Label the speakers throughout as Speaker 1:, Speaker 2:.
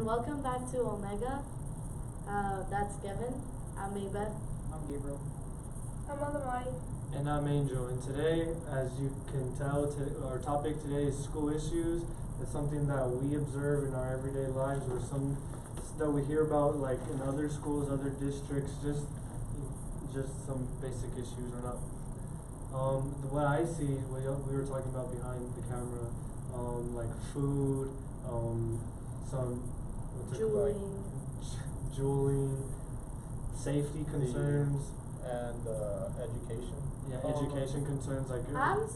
Speaker 1: and welcome back to O-Megaa. That's Kevin. I'm Maybeth.
Speaker 2: I'm Gabriel.
Speaker 3: I'm on the mic.
Speaker 2: And I'm Angel. And today, as you can tell, our topic today is school issues. It's something that we observe in our everyday lives, or some that we hear about, like in other schools, other districts. Just some basic issues, or not. What I see, we were talking about behind the camera, like food, some juuling, safety concerns,
Speaker 4: and education.
Speaker 2: Yeah, education concerns. Like
Speaker 1: I'm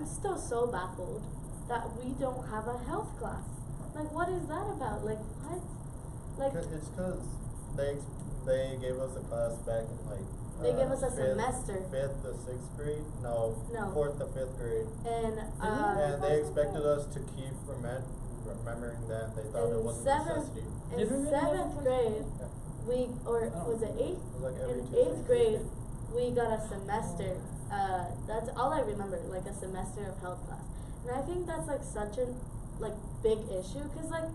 Speaker 1: still so baffled that we don't have a health class. Like, what is that about? Like, what? Like,
Speaker 4: It's because they gave us a class back in
Speaker 1: they gave us a semester.
Speaker 4: 5th to 6th grade. No.
Speaker 1: No.
Speaker 4: 4th to 5th grade.
Speaker 1: And
Speaker 4: And they expected us to keep remembering that. They thought it was a necessity.
Speaker 1: in 7th grade, was it 8th?
Speaker 4: It was like every
Speaker 1: In
Speaker 4: Tuesday.
Speaker 1: 8th grade, we got a semester. That's all I remember, like a semester of health class. And I think that's like such a big issue, cause like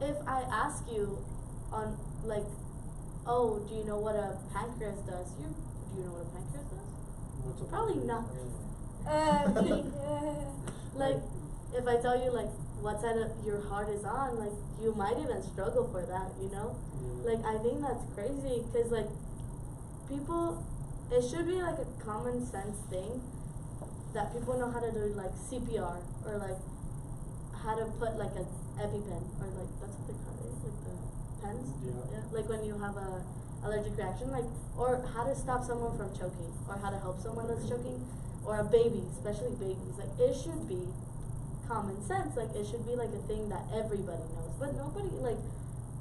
Speaker 1: if I ask you on like, oh, do you know what a pancreas does? Do you know what a pancreas does?
Speaker 2: what's a
Speaker 1: Probably not.
Speaker 3: Me.
Speaker 1: Like, if I tell you like what side of your heart is on, like you might even struggle for that, you know?
Speaker 2: Yeah.
Speaker 1: Like, I think that's crazy, cause like people, it should be like a common sense thing that people know how to do like CPR, or like how to put like an EpiPen, or like that's what they call it, like the pens.
Speaker 2: Yeah.
Speaker 1: Like when you have a allergic reaction, like, or how to stop someone from choking, or how to help someone that's choking, or a baby, especially babies. Like, it should be common sense. Like, it should be like a thing that everybody knows. But nobody, like,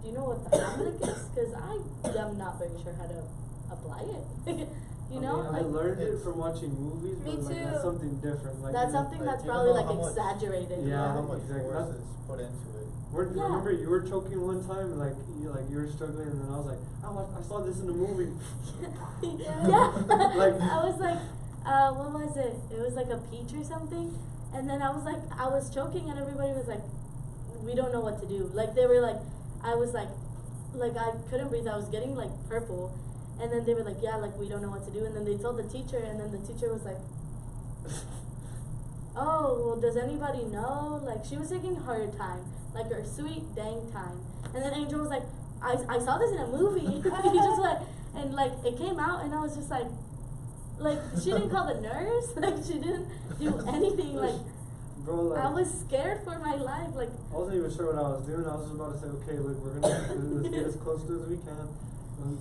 Speaker 1: do you know what the Hamlet is? Because I am not very sure how to apply it. You know?
Speaker 2: I learned it from watching movies,
Speaker 3: Me
Speaker 2: but like
Speaker 3: too.
Speaker 2: that's something different. Like,
Speaker 1: That's something that's
Speaker 4: you
Speaker 1: probably
Speaker 4: know
Speaker 1: like
Speaker 4: how much-
Speaker 1: exaggerated.
Speaker 2: Yeah,
Speaker 4: How much
Speaker 2: exactly.
Speaker 4: force is put into it.
Speaker 1: Yeah.
Speaker 2: Remember you were choking one time, like you were struggling, and then I was like, oh, I saw this in a movie.
Speaker 1: Yeah.
Speaker 2: Like-
Speaker 1: I was like, what was it? It was like a peach or something. And then I was choking, and everybody was like, we don't know what to do. Like, they were like, I was like I couldn't breathe. I was getting like purple. And then they were like, yeah, like we don't know what to do. And then they told the teacher, and then the teacher was like, oh, well, does anybody know? Like, she was taking her time, like her sweet dang time. And then Angel was like, I saw this in a movie. He just like, and like it came out, and I was just like she didn't call the nurse, like she didn't do anything. Like,
Speaker 2: Bro, like,
Speaker 1: I was scared for my life. Like,
Speaker 2: I wasn't even sure what I was doing. I was just about to say, okay, look, we're gonna let's get as close to as we can.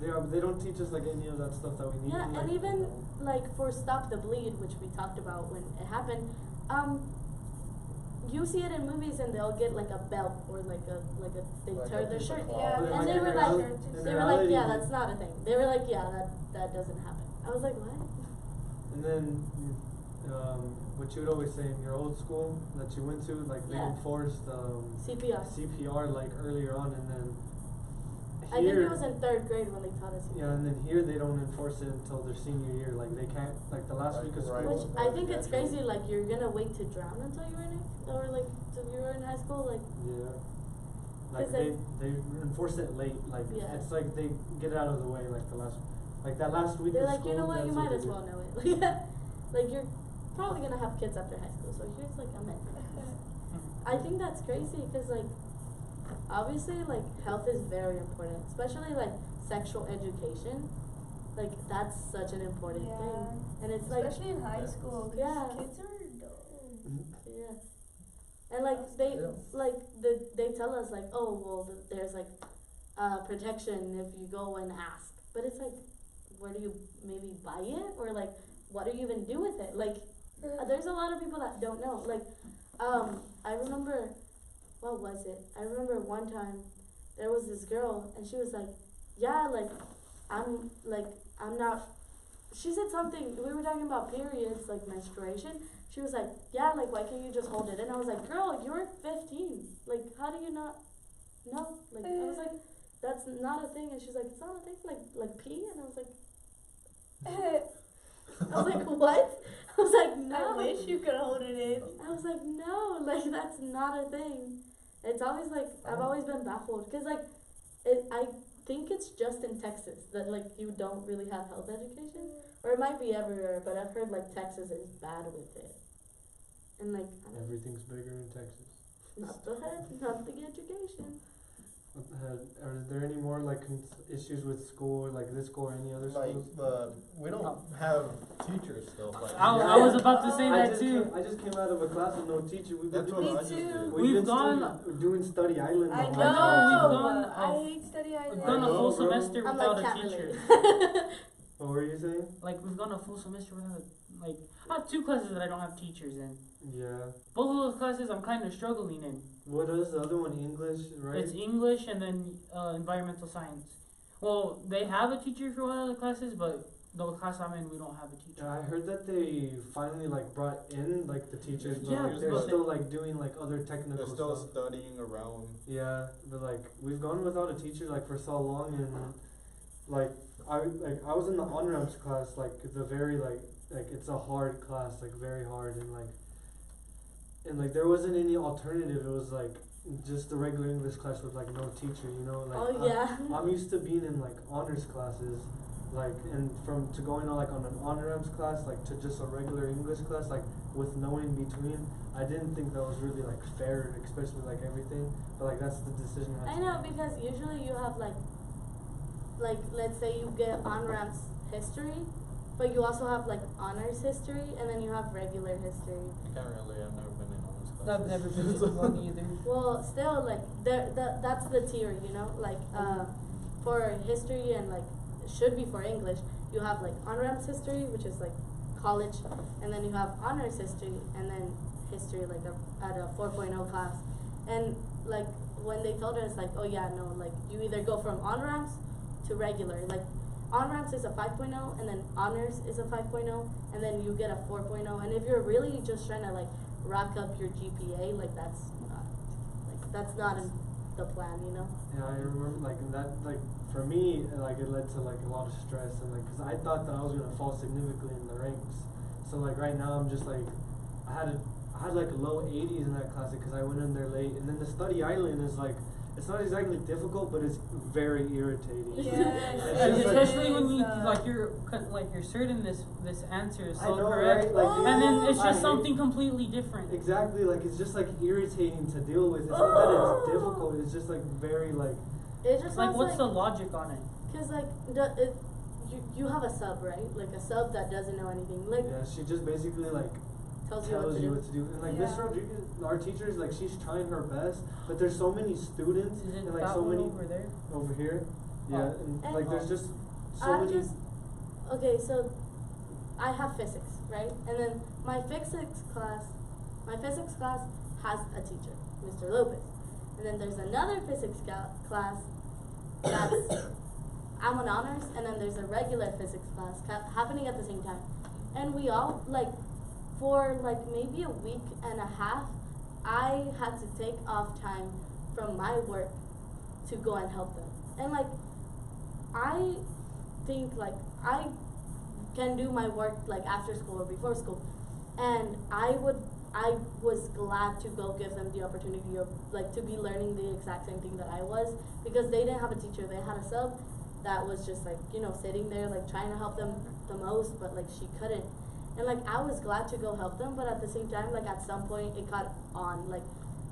Speaker 2: They don't teach us like any of that stuff that we need.
Speaker 1: yeah,
Speaker 2: like,
Speaker 1: and even like for Stop the Bleed, which we talked about when it happened, you see it in movies, and they'll get like a belt, or they
Speaker 4: Like
Speaker 1: tear
Speaker 4: a
Speaker 1: their
Speaker 4: piece of
Speaker 1: shirt.
Speaker 4: cloth.
Speaker 3: Yeah,
Speaker 1: And
Speaker 3: like
Speaker 1: they
Speaker 3: in
Speaker 1: were like,
Speaker 3: reality-
Speaker 1: yeah, that's not a thing. They were like, yeah, that doesn't happen. I was like, what?
Speaker 2: And then, what you would always say in your old school that you went to, like they
Speaker 1: Yeah.
Speaker 2: enforced
Speaker 1: CPR.
Speaker 2: CPR like earlier on, and then
Speaker 1: I think
Speaker 2: here,
Speaker 1: it was in 3rd grade when they taught us CPR.
Speaker 2: yeah, and then here they don't enforce it until their senior year. Like they can't, like the last
Speaker 4: Like,
Speaker 2: week of
Speaker 4: right.
Speaker 2: school.
Speaker 1: Which I think it's crazy. Like, you're gonna wait to drown until you're in it, or like till you were in high school. Like,
Speaker 2: Yeah. Like
Speaker 1: 'Cause
Speaker 2: they enforce it late. Like
Speaker 1: Yeah.
Speaker 2: it's like they get it out of the way. Like that last week
Speaker 1: they're
Speaker 2: of
Speaker 1: like,
Speaker 2: school.
Speaker 1: you know what,
Speaker 2: that's
Speaker 1: you might
Speaker 2: they
Speaker 1: as
Speaker 2: do.
Speaker 1: well know it. Like you're probably gonna have kids after high school, so here's like a myth. I think that's crazy, because like obviously like health is very important, especially like sexual education. Like, that's such an important
Speaker 3: Yeah.
Speaker 1: thing, and it's like,
Speaker 3: Especially in high school, 'cause
Speaker 1: Yeah.
Speaker 3: kids are dumb.
Speaker 1: yeah, and like they tell us like, oh well, there's like protection if you go and ask, but it's like, where do you maybe buy it, or like what do you even do with it? Like, there's a lot of people that don't know. Like, I remember, what was it? I remember one time there was this girl, and she was like, yeah, like I'm not. She said something. We were talking about periods, like menstruation. She was like, yeah, like why can't you just hold it? And I was like, girl, you're 15. Like, how do you not know? Like, I was like, that's not a thing. And she's like, it's not a thing. Like pee. And I was like, what? I was like, no.
Speaker 3: I wish you could hold it in.
Speaker 1: I was like, no, like that's not a thing. It's always like, I've
Speaker 2: Oh.
Speaker 1: always been baffled, cause like, I think it's just in Texas that like you don't really have health education, or it might be everywhere, but I've heard like Texas is bad with it. And like,
Speaker 2: Everything's bigger in Texas.
Speaker 1: not the education.
Speaker 2: Are there any more like issues with school, like this school or any other
Speaker 4: Like
Speaker 2: schools?
Speaker 4: we don't have teachers still. Like,
Speaker 5: I was about to say that too.
Speaker 2: I just came out of a class with no teacher. We've been
Speaker 4: That's
Speaker 2: doing,
Speaker 4: what I just
Speaker 3: too.
Speaker 4: did.
Speaker 2: we've been
Speaker 5: gone-
Speaker 2: doing study island. the
Speaker 3: I
Speaker 2: whole
Speaker 3: know.
Speaker 2: time.
Speaker 5: we've gone,
Speaker 3: I hate study island.
Speaker 5: We've gone a
Speaker 2: know,
Speaker 5: full
Speaker 2: bro.
Speaker 5: semester
Speaker 1: I'm
Speaker 5: without
Speaker 1: like,
Speaker 5: a
Speaker 1: can't
Speaker 5: teacher.
Speaker 1: relate.
Speaker 2: What were you saying?
Speaker 5: Like we've gone a full semester without like I have 2 classes that I don't have teachers in.
Speaker 2: Yeah.
Speaker 5: Both of those classes I'm kind of struggling in.
Speaker 2: What is the other one? English, right?
Speaker 5: It's English and then environmental science. Well, they have a teacher for one of the classes, but the class I'm in, we don't have a teacher.
Speaker 2: Yeah, I heard that they finally like brought in like the teachers, but
Speaker 5: Yeah,
Speaker 2: like, they're
Speaker 5: but
Speaker 2: still like doing like other technical
Speaker 4: They're still
Speaker 2: stuff.
Speaker 4: studying around.
Speaker 2: Yeah, but like we've gone without a teacher like for so long, and like I was in the on-ramps class, like the very like it's a hard class, like very hard, and like there wasn't any alternative. It was like just the regular English class with like no teacher, you know. Like
Speaker 1: Oh yeah.
Speaker 2: I'm used to being in like honors classes, like and from to going on like on an on-ramps class, like to just a regular English class, like with no in between. I didn't think that was really like fair, especially like everything. But like that's the decision I
Speaker 1: I
Speaker 2: had to
Speaker 1: know,
Speaker 2: make.
Speaker 1: because usually you have like let's say you get on-ramps history, but you also have like honors history, and then you have regular history.
Speaker 4: I can't really. I've never been in honors classes.
Speaker 5: I've never been to one either.
Speaker 1: Well, still like that's the tier, you know, like for history and like should be for English, you have like on-ramps history, which is like college, and then you have honors history, and then history like at a 4.0 class. And like when they told us like, oh yeah, no, like you either go from on-ramps to regular, like on-ramps is a 5.0, and then honors is a 5.0, and then you get a 4.0. And if you're really just trying to like rack up your GPA, like that's not in the plan, you know.
Speaker 2: Yeah, I remember like that, like for me, like it led to like a lot of stress, and like because I thought that I was gonna fall significantly in the ranks. So like right now I'm just like I had like low 80s in that class because I went in there late, and then the study island is like it's not exactly difficult, but it's very irritating.
Speaker 3: Yes,
Speaker 2: It's
Speaker 5: And
Speaker 2: just,
Speaker 5: especially when you
Speaker 3: Yes.
Speaker 5: you're certain this answer is
Speaker 2: I
Speaker 5: so
Speaker 2: know,
Speaker 5: correct,
Speaker 2: right? Like,
Speaker 5: and then it's
Speaker 2: I
Speaker 5: just
Speaker 2: hate-
Speaker 5: something completely different.
Speaker 2: Exactly, like it's just like irritating to deal with. It's not that it's difficult. It's just like very like
Speaker 1: It just
Speaker 5: Like
Speaker 1: sounds
Speaker 5: what's the logic on it?
Speaker 1: Cause like you have a sub, right? Like a sub that doesn't know anything. Like
Speaker 2: yeah. She just basically like
Speaker 1: tells you what to do.
Speaker 2: what to do. And like Miss
Speaker 3: Yeah.
Speaker 2: Rodriguez, our teacher is like she's trying her best, but there's so many students
Speaker 5: Is it
Speaker 2: and like
Speaker 5: that
Speaker 2: so
Speaker 5: one
Speaker 2: many
Speaker 5: over there?
Speaker 2: over here. Yeah,
Speaker 5: Oh.
Speaker 2: and
Speaker 1: And-
Speaker 2: like there's just so
Speaker 1: I'm
Speaker 2: many.
Speaker 1: just okay. So I have physics, right? And then my physics class has a teacher, Mr. Lopez. And then there's another physics class that's I'm on honors, and then there's a regular physics class happening at the same time. And we all like for like maybe a week and a half, I had to take off time from my work to go and help them. And like I think like I can do my work like after school or before school, and I was glad to go give them the opportunity of like to be learning the exact same thing that I was, because they didn't have a teacher. They had a sub that was just like, you know, sitting there like trying to help them the most, but like she couldn't. And like I was glad to go help them, but at the same time, like at some point it caught on. Like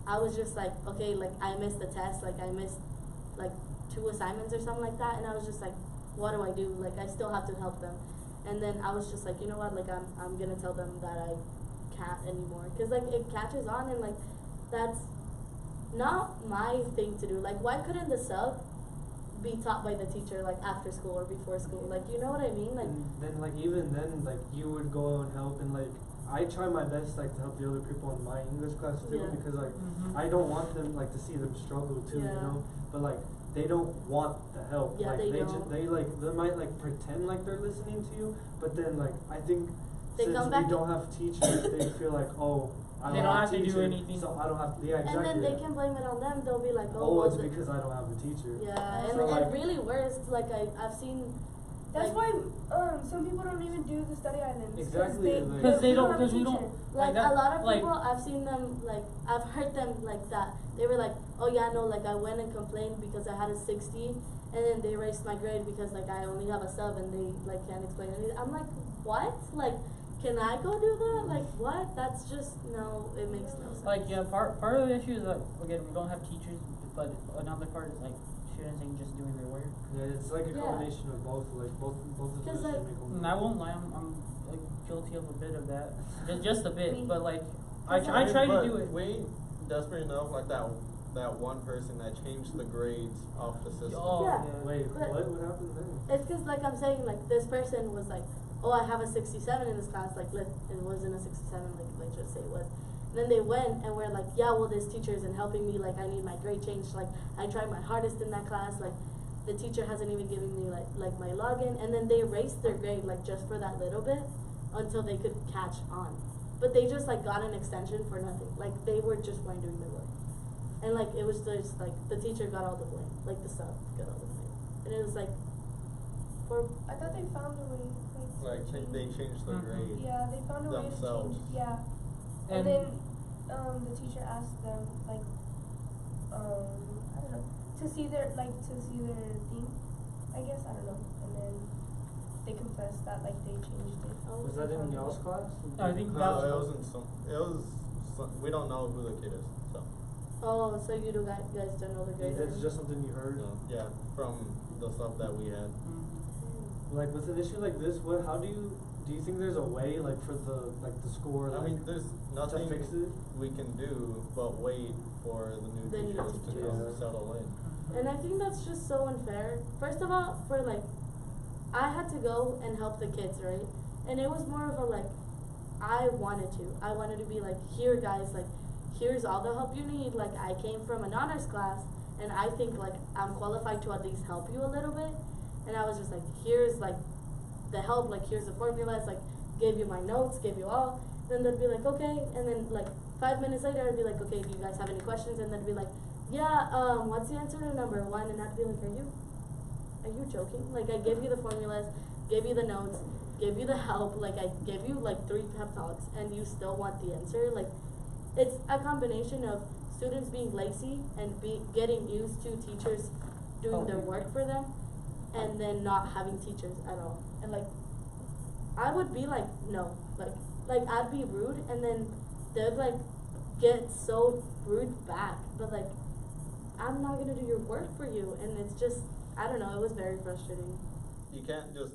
Speaker 1: I was just like, okay, like I missed the test, like I missed like 2 assignments or something like that, and I was just like, what do I do? Like I still have to help them. And then I was just like, you know what, like I'm gonna tell them that I can't anymore, because like it catches on, and like that's not my thing to do. Like why couldn't the sub be taught by the teacher like after school or before school? Like, you know what I mean? Like
Speaker 2: And then like even then like you would go and help, and like I try my best like to help the other people in my English class too,
Speaker 1: Yeah.
Speaker 2: because like
Speaker 5: Mhm.
Speaker 2: I don't want them like to see them struggle too, you
Speaker 1: Yeah.
Speaker 2: know. But like they don't want the help.
Speaker 1: Yeah,
Speaker 2: like
Speaker 1: they
Speaker 2: just
Speaker 1: don't.
Speaker 2: they might like pretend like they're listening to you, but then like I think
Speaker 1: They
Speaker 2: since
Speaker 1: come
Speaker 2: we
Speaker 1: back
Speaker 2: don't have teachers, they feel like, oh, I
Speaker 5: They
Speaker 2: don't
Speaker 5: don't
Speaker 2: have
Speaker 5: have to do
Speaker 2: teacher,
Speaker 5: anything.
Speaker 2: so I don't have to. Yeah, exactly.
Speaker 1: and then they can blame it on them. They'll be like,
Speaker 2: Oh,
Speaker 1: well,
Speaker 2: it's because I don't have a teacher.
Speaker 1: yeah, and
Speaker 2: So, like,
Speaker 1: really worse. Like I've seen
Speaker 3: That's
Speaker 1: like,
Speaker 3: why some people don't even do the study islands.
Speaker 2: Exactly, like-
Speaker 5: Because they don't,
Speaker 3: have a
Speaker 5: because we
Speaker 3: teacher.
Speaker 5: don't.
Speaker 1: like
Speaker 5: that,
Speaker 1: a lot of
Speaker 5: like,
Speaker 1: people, I've seen them, like, I've heard them like that. They were like, oh yeah, no, like I went and complained because I had a 60, and then they raised my grade because like I only have a sub and they like can't explain anything. I'm like, what? Like, can I go do that? Like, what? That's just, no, it makes no sense.
Speaker 5: Like, yeah, part of the issue is that, again, we don't have teachers, but another part is like students ain't just doing their work.
Speaker 2: Yeah, it's like a
Speaker 1: Yeah.
Speaker 2: combination of both, like both of the
Speaker 1: 'Cause,
Speaker 2: positions
Speaker 1: like-
Speaker 2: make
Speaker 5: And I won't lie, I'm like guilty of a bit of that, just a bit,
Speaker 3: Me.
Speaker 5: but like
Speaker 3: I
Speaker 5: I try to
Speaker 4: But
Speaker 5: do it.
Speaker 4: We ain't desperate enough like that one person that changed the grades off the system.
Speaker 5: Oh,
Speaker 1: Yeah.
Speaker 5: yeah.
Speaker 2: Wait,
Speaker 1: But-
Speaker 2: what happened then?
Speaker 1: It's because, like I'm saying, like, this person was like, oh, I have a 67 in this class, like, it wasn't a 67, like, let's just say it was. And then they went and were like, yeah, well, this teacher isn't helping me, like, I need my grade changed, like, I tried my hardest in that class, like, the teacher hasn't even given me, like my login, and then they erased their grade, like, just for that little bit, until they could catch on. But they just, like, got an extension for nothing, like, they just weren't doing their work. And, like, it was just, like, the teacher got all the blame, like, the sub got all the blame. And it was, like, for
Speaker 3: I thought they found a way.
Speaker 4: Like they changed the
Speaker 5: Mhm.
Speaker 4: grade.
Speaker 3: Yeah, they found a way
Speaker 4: themselves.
Speaker 3: to change. Yeah. And then the teacher asked them like I don't know to see their thing. I guess I don't know. And then they confessed that like they changed it.
Speaker 1: oh,
Speaker 2: Was that in y'all's class?
Speaker 5: I think
Speaker 4: No,
Speaker 5: that
Speaker 4: it wasn't some. It was. We don't know who the kid is. So.
Speaker 1: oh, so you do guys don't know the grade?
Speaker 2: That's just something you heard.
Speaker 4: Yeah, from the stuff that we had.
Speaker 2: Like with an issue like this, how do you think there's a way like for the school or
Speaker 4: I
Speaker 2: like
Speaker 4: mean, there's nothing
Speaker 2: to fix it?
Speaker 4: we can do but wait for the new
Speaker 1: The new
Speaker 4: teachers to
Speaker 1: teachers.
Speaker 4: come
Speaker 2: Yeah.
Speaker 4: settle in.
Speaker 1: And I think that's just so unfair. First of all, for like, I had to go and help the kids, right? And it was more of a like, I wanted to be like, here guys, like, here's all the help you need. Like, I came from an honors class, and I think like I'm qualified to at least help you a little bit. And I was just like, here's like the help, like here's the formulas, like gave you my notes, gave you all. Then they'd be like, okay. And then like 5 minutes later, I'd be like, okay, do you guys have any questions? And they'd be like, yeah, what's the answer to number 1? And I'd be like, are you joking? Like, I gave you the formulas, gave you the notes, gave you the help, like I gave you like 3 pep talks, and you still want the answer? Like, it's a combination of students being lazy and getting used to teachers doing their work for them, and then not having teachers at all. And like, I would be like, no, like I'd be rude, and then they'd like get so rude back, but like, I'm not gonna do your work for you. And it's just, I don't know, it was very frustrating.
Speaker 4: You can't just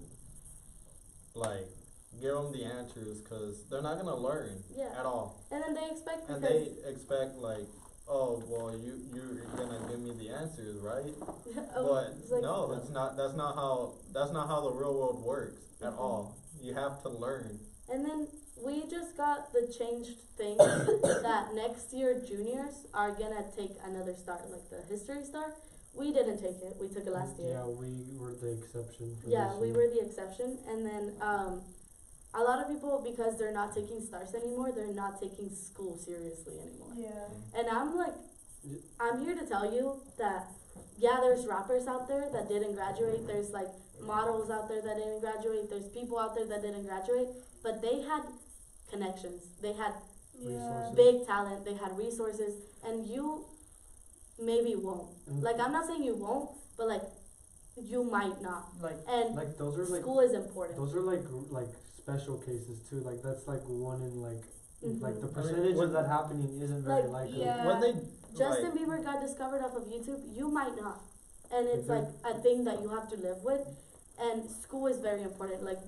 Speaker 4: like give them the answers because they're not gonna learn
Speaker 1: Yeah.
Speaker 4: at all.
Speaker 1: And then they expect,
Speaker 4: And
Speaker 1: because
Speaker 4: they expect like, oh well, you're gonna give me the answers, right?
Speaker 1: oh,
Speaker 4: But
Speaker 1: it's like,
Speaker 4: no, that's not how the real world works at
Speaker 1: Mhm.
Speaker 4: all. You have to learn.
Speaker 1: And then we just got the changed thing that next year juniors are gonna take another star, like the history star. We didn't take it, we took it last year.
Speaker 2: Yeah, we were the exception for
Speaker 1: Yeah,
Speaker 2: this
Speaker 1: we
Speaker 2: year.
Speaker 1: were the exception. And then a lot of people, because they're not taking stars anymore, they're not taking school seriously anymore.
Speaker 3: Yeah.
Speaker 1: And I'm like,
Speaker 2: Y-
Speaker 1: I'm here to tell you that, yeah, there's rappers out there that didn't graduate, there's like models out there that didn't graduate, there's people out there that didn't graduate, but they had connections, they had
Speaker 3: Yeah.
Speaker 2: Resources.
Speaker 1: big talent, they had resources, and you maybe won't.
Speaker 2: Mm.
Speaker 1: Like, I'm not saying you won't, but like, you might not.
Speaker 5: like
Speaker 1: And
Speaker 2: Like those are like
Speaker 1: school is important.
Speaker 2: those are like special cases too. Like that's like one in like
Speaker 1: Mhm.
Speaker 2: the
Speaker 4: I mean,
Speaker 2: percentage
Speaker 4: when-
Speaker 2: of that happening isn't very
Speaker 1: Like,
Speaker 2: likely.
Speaker 3: yeah.
Speaker 4: When they
Speaker 1: Justin
Speaker 4: like,
Speaker 1: Bieber got discovered off of YouTube, you might not. And it's
Speaker 2: Mhm.
Speaker 1: like a thing that you have to live with. And school is very important. Like,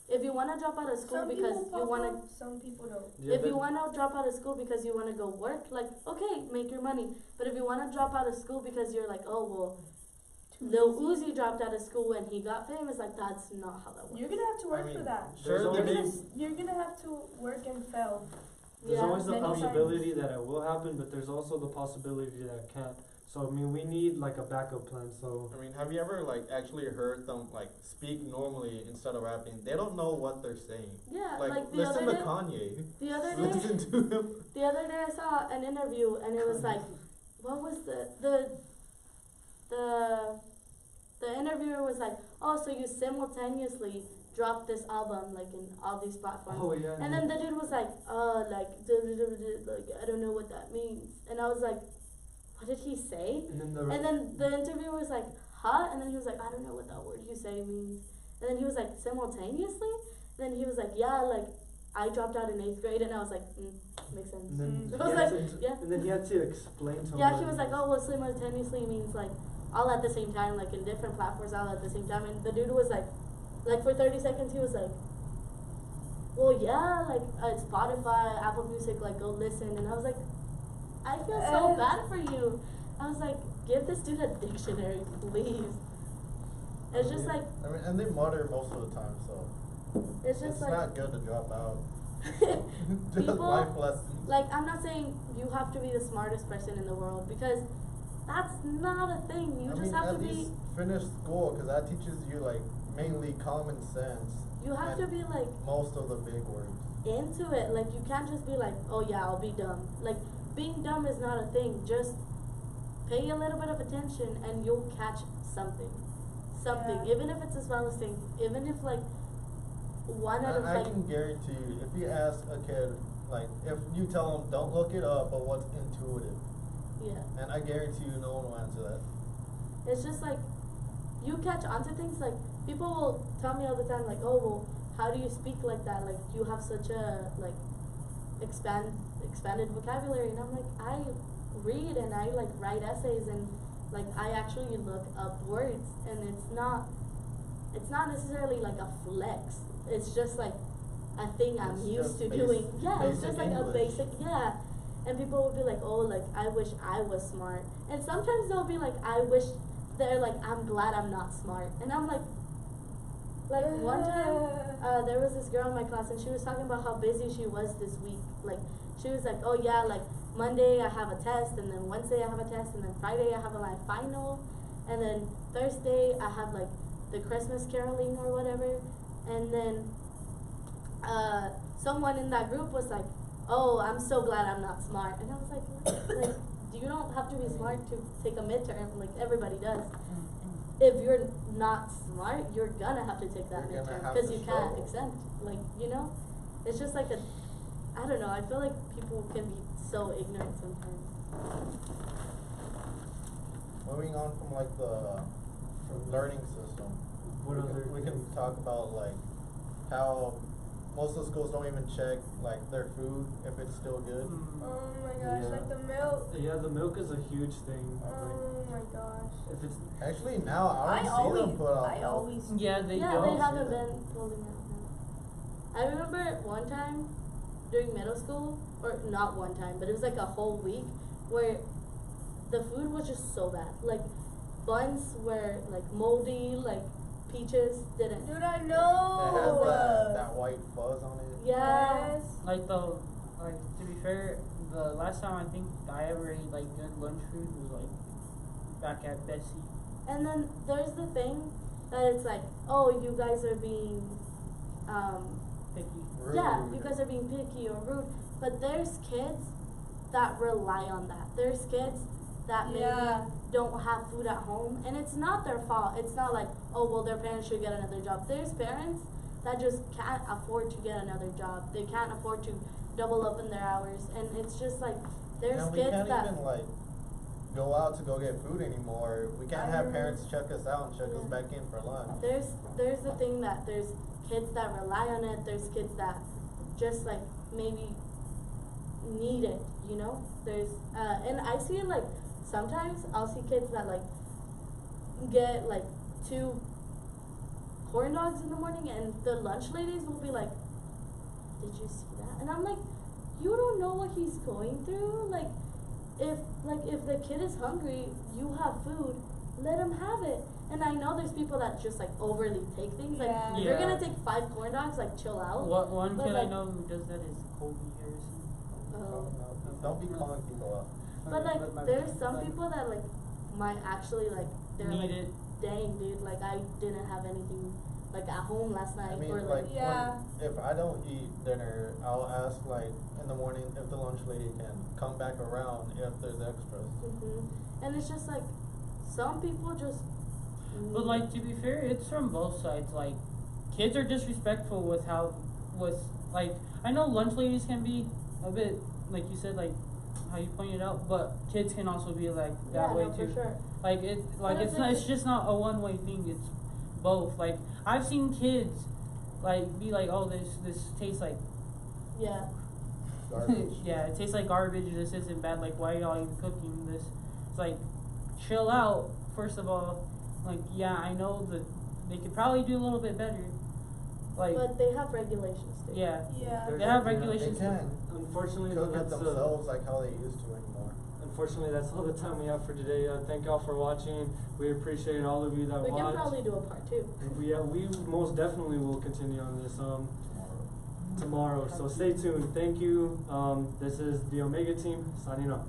Speaker 1: if you want to drop out of school
Speaker 3: Some
Speaker 1: because
Speaker 3: people
Speaker 1: you
Speaker 3: pop
Speaker 1: want to,
Speaker 3: up, some people don't.
Speaker 2: Yeah,
Speaker 1: if you
Speaker 2: but-
Speaker 1: want to drop out of school because you want to go work, like, okay, make your money. But if you want to drop out of school because you're like, oh, well, Lil Uzi dropped out of school and he got famous, like, that's not how that works.
Speaker 3: You're gonna have to work
Speaker 4: I mean,
Speaker 3: for that.
Speaker 4: there's
Speaker 2: Sure,
Speaker 3: You're
Speaker 4: only
Speaker 3: gonna, you're gonna have to work and fail.
Speaker 2: There's
Speaker 1: Yeah,
Speaker 2: always the
Speaker 3: many times.
Speaker 2: possibility that it will happen, but there's also the possibility that it can't. So I mean, we need like a backup plan. So
Speaker 4: I mean, have you ever like actually heard them like speak normally instead of rapping? They don't know what they're saying.
Speaker 1: Yeah,
Speaker 4: Like
Speaker 1: the
Speaker 4: listen
Speaker 1: other
Speaker 4: to
Speaker 1: day,
Speaker 4: Kanye.
Speaker 1: the other day,
Speaker 4: Listen to him.
Speaker 1: the other day I saw an interview and it was like, what was the interviewer was like, oh, so you simultaneously dropped this album like in all these platforms.
Speaker 2: Oh yeah.
Speaker 1: And then the dude was like, like, like, I don't know what that means. And I was like, what did he say?
Speaker 2: And
Speaker 1: And then the interviewer was like, huh? And then he was like, I don't know what that word you say means. And then he was like, simultaneously? And then he was like, yeah, like, I dropped out in 8th grade. And I was like, makes sense.
Speaker 2: And then,
Speaker 1: I was like, yeah.
Speaker 2: And then he had to explain to him.
Speaker 1: Yeah, he was like, oh, well, simultaneously means like all at the same time, like in different platforms, all at the same time. And the dude was like for 30 seconds, he was like, well, yeah, like Spotify, Apple Music, like go listen. And I was like, I feel so bad for you. I was like, give this dude a dictionary, please. It's just like,
Speaker 4: I mean, and they mutter most of the time, so
Speaker 1: it's just like,
Speaker 4: not good to drop out. Just
Speaker 1: people,
Speaker 4: life lessons.
Speaker 1: like, I'm not saying you have to be the smartest person in the world, because that's not a thing. You just have to be.
Speaker 4: Finish school, because that teaches you like mainly common sense.
Speaker 1: You have to be like
Speaker 4: most of the big words.
Speaker 1: into it. Like, you can't just be like, oh yeah, I'll be dumb. Like, being dumb is not a thing. Just pay a little bit of attention and you'll catch something. Something.
Speaker 3: Yeah.
Speaker 1: Even if it's the smallest thing. Even if like one out of
Speaker 4: I
Speaker 1: like.
Speaker 4: can guarantee you, if you ask a kid, like, if you tell them, don't look it up, but what's intuitive?
Speaker 1: Yeah.
Speaker 4: And I guarantee you no one will answer that.
Speaker 1: It's just like, you catch onto things. Like, people will tell me all the time, like, oh, well, how do you speak like that? Like, you have such a, like, expanded vocabulary. And I'm like, I read and I, like, write essays and, like, I actually look up words. And it's not necessarily, like, a flex. It's just, like, a thing I'm
Speaker 4: It's
Speaker 1: used
Speaker 4: just
Speaker 1: to doing. Yeah, it's
Speaker 4: basic
Speaker 1: just, like, a
Speaker 4: English.
Speaker 1: basic, yeah. And people will be like, oh, like, I wish I was smart. And sometimes they'll be like, they're like, I'm glad I'm not smart. And I'm like one time, there was this girl in my class and she was talking about how busy she was this week. Like, she was like, oh yeah, like, Monday I have a test, and then Wednesday I have a test, and then Friday I have my final, and then Thursday I have, like, the Christmas caroling or whatever. And then, someone in that group was like, oh, I'm so glad I'm not smart. And I was like, you don't have to be smart to take a midterm, like everybody does. If you're not smart, you're gonna have to take that
Speaker 4: You're gonna
Speaker 1: midterm,
Speaker 4: have
Speaker 1: because
Speaker 4: to
Speaker 1: you can't
Speaker 4: struggle.
Speaker 1: exempt, like, you know? It's just like I don't know, I feel like people can be so ignorant sometimes.
Speaker 4: Moving on from like the learning system,
Speaker 2: What other
Speaker 4: we can
Speaker 2: things?
Speaker 4: talk about like how most of the schools don't even check like their food if it's still good.
Speaker 3: Oh my gosh,
Speaker 2: Yeah.
Speaker 3: like the milk.
Speaker 2: Yeah, the milk is a huge thing.
Speaker 3: Oh my gosh.
Speaker 2: If it's
Speaker 4: Actually, now I don't see them put out.
Speaker 3: I always.
Speaker 5: Yeah, they
Speaker 1: Yeah,
Speaker 5: don't.
Speaker 1: they
Speaker 4: see
Speaker 1: haven't
Speaker 4: that.
Speaker 1: been pulling out now. I remember one time during middle school, or not one time, but it was like a whole week where the food was just so bad. Like, buns were like moldy, like peaches didn't.
Speaker 3: Dude, I
Speaker 4: It has
Speaker 3: know.
Speaker 4: that white fuzz on it.
Speaker 1: Yeah.
Speaker 3: Yes.
Speaker 5: Like to be fair, the last time I think I ever ate like good lunch food was like back at Bessie.
Speaker 1: And then there's the thing that it's like, oh, you guys are being,
Speaker 5: Picky.
Speaker 4: Rude.
Speaker 1: yeah, you guys are being picky or rude. But there's kids that rely on that. There's kids that maybe
Speaker 3: Yeah.
Speaker 1: don't have food at home, and it's not their fault. It's not like, oh, well, their parents should get another job. There's parents that just can't afford to get another job. They can't afford to double up in their hours, and it's just like, there's
Speaker 4: And we
Speaker 1: kids
Speaker 4: can't
Speaker 1: that.
Speaker 4: even like go out to go get food anymore. We can't have parents check us out and check us
Speaker 1: Yeah.
Speaker 4: back in for lunch.
Speaker 1: There's the thing that there's kids that rely on it. There's kids that just like maybe need it, you know. There's and I see it like sometimes I'll see kids that like get like 2 corn dogs in the morning, and the lunch ladies will be like, "Did you see that?" And I'm like, "You don't know what he's going through. Like if the kid is hungry, you have food, let him have it." And I know there's people that just like overly take things. Like,
Speaker 3: Yeah.
Speaker 1: if you're
Speaker 5: Yeah.
Speaker 1: gonna take 5 corn dogs, like chill out.
Speaker 5: One
Speaker 1: But,
Speaker 5: kid I
Speaker 1: like,
Speaker 5: know who does that is Kobe Harrison.
Speaker 4: Don't be calling people out.
Speaker 1: But like, there's some people that like might actually like they're
Speaker 5: Need
Speaker 1: like,
Speaker 5: it.
Speaker 1: dang dude, like I didn't have anything like at home last night,
Speaker 4: I mean,
Speaker 1: or
Speaker 4: like,
Speaker 1: like
Speaker 3: Yeah.
Speaker 4: if I don't eat dinner, I'll ask like in the morning if the lunch lady can come back around if there's extras.
Speaker 1: And it's just like some people just
Speaker 5: But like, to be fair, it's from both sides. Like, kids are disrespectful with like, I know lunch ladies can be a bit, like you said, like how you pointed out, but kids can also be like that way
Speaker 1: no,
Speaker 5: too.
Speaker 1: for sure.
Speaker 5: Like it's just not a one way thing. It's both. Like, I've seen kids like be like, oh, this tastes like
Speaker 1: Yeah.
Speaker 4: Garbage.
Speaker 5: yeah, it tastes like garbage. This isn't bad. Like, why are y'all even cooking this? It's like, chill out. First of all, like, yeah, I know that they could probably do a little bit better. Like,
Speaker 1: But they have regulations too.
Speaker 5: yeah,
Speaker 3: Yeah.
Speaker 5: they have
Speaker 2: Yeah,
Speaker 5: regulations.
Speaker 4: They can
Speaker 2: Unfortunately,
Speaker 4: cook it
Speaker 2: that's
Speaker 4: themselves like how they used to anymore.
Speaker 2: unfortunately, that's all the time we have for today. Thank y'all for watching. We appreciate all of you that
Speaker 1: We
Speaker 2: watched.
Speaker 1: can probably do a part two.
Speaker 2: Yeah, we most definitely will continue on this tomorrow. So stay tuned. Thank you. This is the O-Megaa team signing off.